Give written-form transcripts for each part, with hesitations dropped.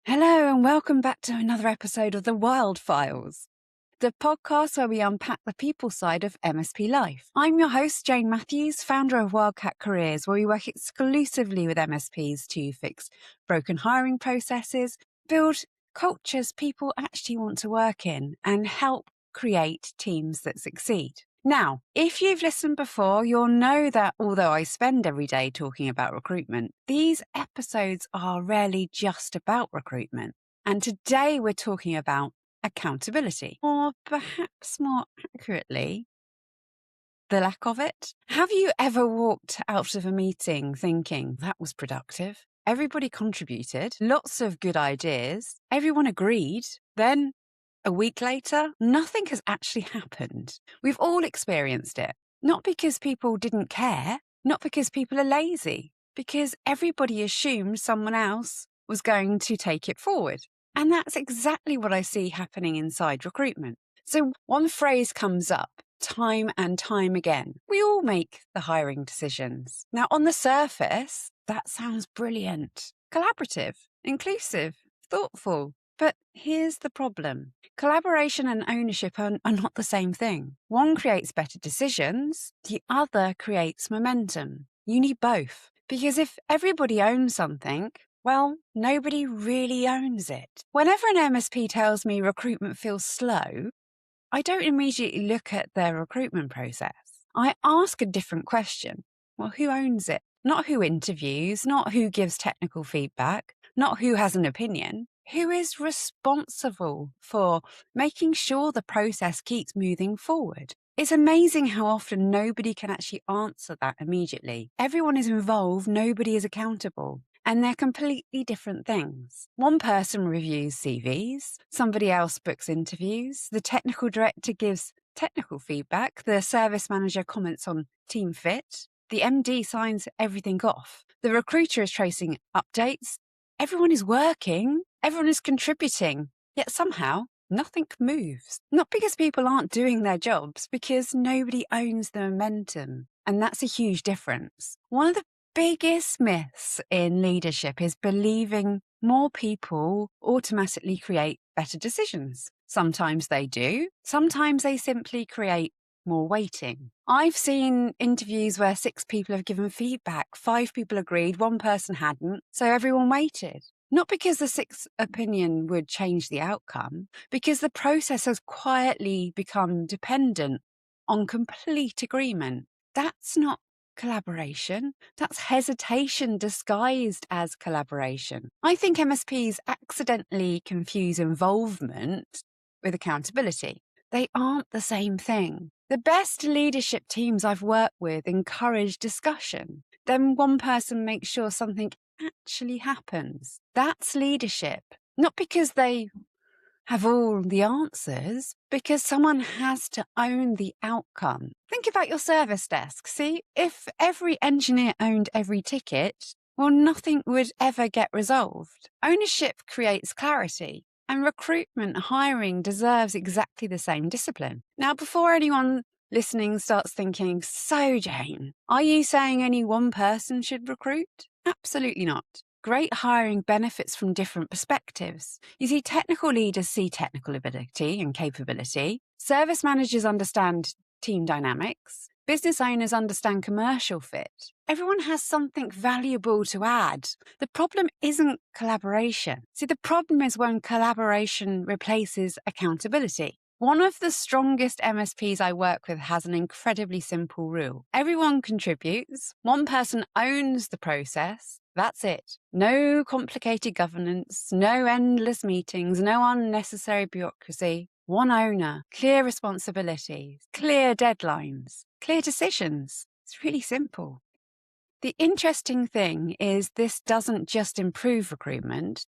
Hello, and welcome back to another episode of The Wild Files, the podcast where we unpack the people side of MSP life. I'm your host, Jane Matthews, founder of Wildcat Careers, where we work exclusively with MSPs to fix broken hiring processes, build cultures people actually want to work in, and help create teams that succeed. Now, if you've listened before, you'll know that although I spend every day talking about recruitment, these episodes are rarely just about recruitment. And today we're talking about accountability, or perhaps more accurately, the lack of it. Have you ever walked out of a meeting thinking that was productive? Everybody contributed, lots of good ideas, everyone agreed, then a week later, nothing has actually happened. We've all experienced it. Not because people didn't care, not because people are lazy, because everybody assumed someone else was going to take it forward. And that's exactly what I see happening inside recruitment. So one phrase comes up time and time again. We all make the hiring decisions. Now, on the surface, that sounds brilliant. Collaborative, inclusive, thoughtful. But here's the problem. Collaboration and ownership are not the same thing. One creates better decisions, the other creates momentum. You need both. Because if everybody owns something, well, nobody really owns it. Whenever an MSP tells me recruitment feels slow, I don't immediately look at their recruitment process. I ask a different question. Well, who owns it? Not who interviews, not who gives technical feedback, not who has an opinion. Who is responsible for making sure the process keeps moving forward? It's amazing how often nobody can actually answer that immediately. Everyone is involved, nobody is accountable. And they're completely different things. One person reviews CVs, somebody else books interviews, the technical director gives technical feedback, the service manager comments on team fit, the MD signs everything off, the recruiter is tracing updates. Everyone is working, everyone is contributing, yet somehow nothing moves. Not because people aren't doing their jobs, because nobody owns the momentum. And that's a huge difference. One of the biggest myths in leadership is believing more people automatically create better decisions. Sometimes they do. Sometimes they simply create more waiting. I've seen interviews where 6 people have given feedback, 5 people agreed, 1 person hadn't, so everyone waited. Not because the 6th opinion would change the outcome, because the process has quietly become dependent on complete agreement. That's not collaboration. That's hesitation disguised as collaboration. I think MSPs accidentally confuse involvement with accountability. They aren't the same thing. The best leadership teams I've worked with encourage discussion. Then one person makes sure something actually happens. That's leadership. Not because they have all the answers, because someone has to own the outcome. Think about your service desk. See, if every engineer owned every ticket, well, nothing would ever get resolved. Ownership creates clarity. And recruitment hiring deserves exactly the same discipline. Now, before anyone listening starts thinking, so Jane, are you saying only one person should recruit? Absolutely not. Great hiring benefits from different perspectives. You see, technical leaders see technical ability and capability. Service managers understand team dynamics. Business owners understand commercial fit. Everyone has something valuable to add. The problem isn't collaboration. See, the problem is when collaboration replaces accountability. One of the strongest MSPs I work with has an incredibly simple rule. Everyone contributes. One person owns the process. That's it. No complicated governance, no endless meetings, no unnecessary bureaucracy. One owner, clear responsibilities, clear deadlines, clear decisions. It's really simple. The interesting thing is this doesn't just improve recruitment,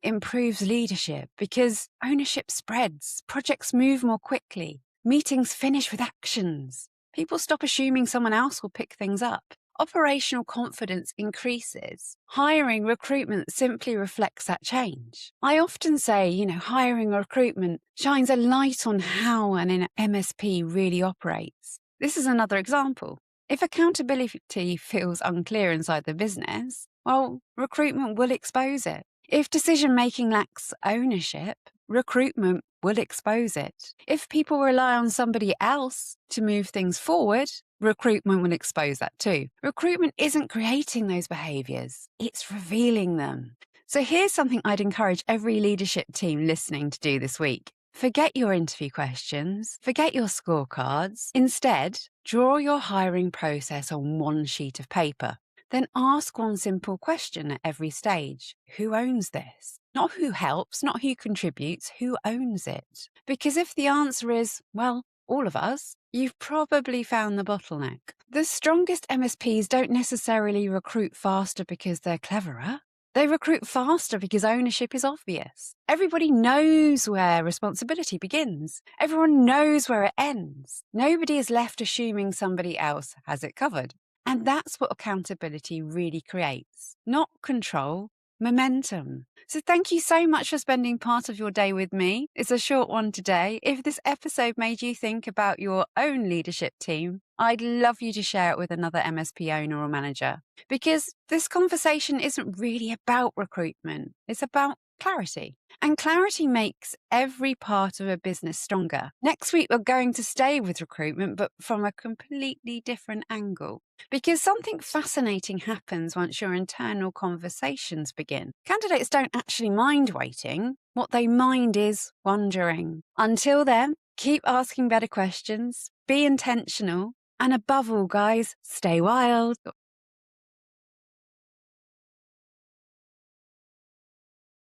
it improves leadership because ownership spreads, projects move more quickly, meetings finish with actions. People stop assuming someone else will pick things up. Operational confidence increases. Hiring recruitment simply reflects that change. I often say, hiring recruitment shines a light on how an MSP really operates. This is another example. If accountability feels unclear inside the business, well, recruitment will expose it. If decision-making lacks ownership, recruitment will expose it. If people rely on somebody else to move things forward, recruitment will expose that too. Recruitment isn't creating those behaviours, it's revealing them. So here's something I'd encourage every leadership team listening to do this week. Forget your interview questions, forget your scorecards. Instead, draw your hiring process on one sheet of paper. Then ask one simple question at every stage. Who owns this? Not who helps, not who contributes, who owns it? Because if the answer is, well, all of us, you've probably found the bottleneck. The strongest MSPs don't necessarily recruit faster because they're cleverer. They recruit faster because ownership is obvious. Everybody knows where responsibility begins. Everyone knows where it ends. Nobody is left assuming somebody else has it covered. And that's what accountability really creates. Not control, momentum. So thank you so much for spending part of your day with me. It's a short one today. If this episode made you think about your own leadership team, I'd love you to share it with another MSP owner or manager, because this conversation isn't really about recruitment. It's about clarity. And clarity makes every part of a business stronger. Next week, we're going to stay with recruitment, but from a completely different angle. Because something fascinating happens once your internal conversations begin. Candidates don't actually mind waiting. What they mind is wondering. Until then, keep asking better questions, be intentional, and above all, guys, stay wild.